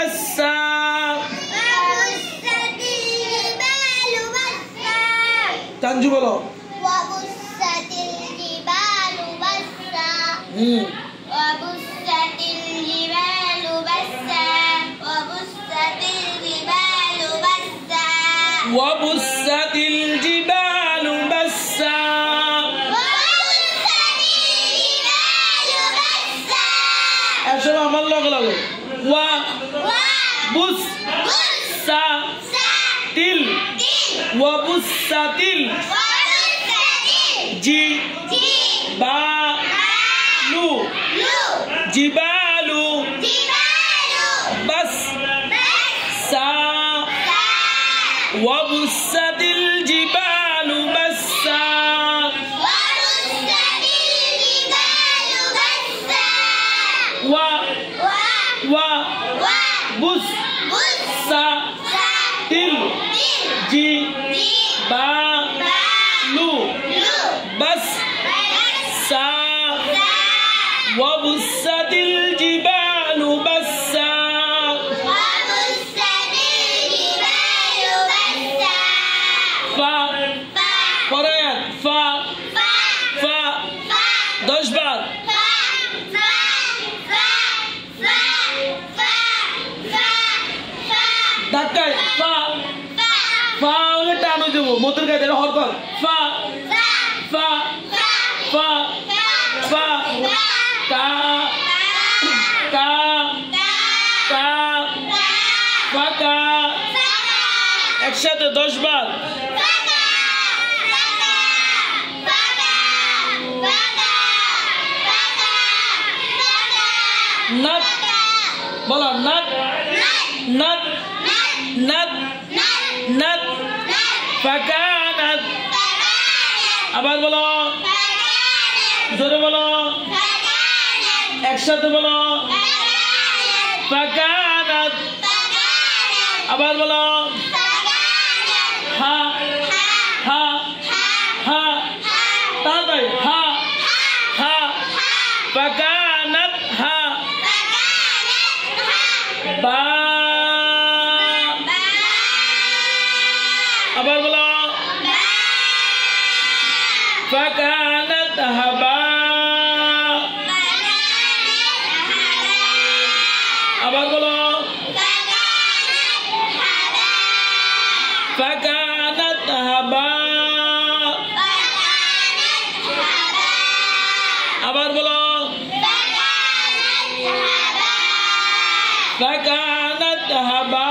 বাসসা তানজু বলো وبست الجبال بسا أشرب عمل لك وبست وبست جبال بس وبست الجبال بسا وبست الجبال بسا دش بار ধাক্কায় ফা হলে টানো দেবো মতুর গায়ে দেবো হরকত ফা ফা ফা ফা কা কা কা ফাকা একসাথে 10 বার নাত বলো নাত নাত নাত নাত ফাকানাত আবার বলো জোরে বলো একসাথে বলো ফাকানাত আবার বলো হা হা হা তাড়াতাড়ি হা হা ফাকানাত হা বা আবার বলো ফাকানাত হাবা আবার বলো ফাকানাত হাবা আবার বলো ফাকানাত হাবা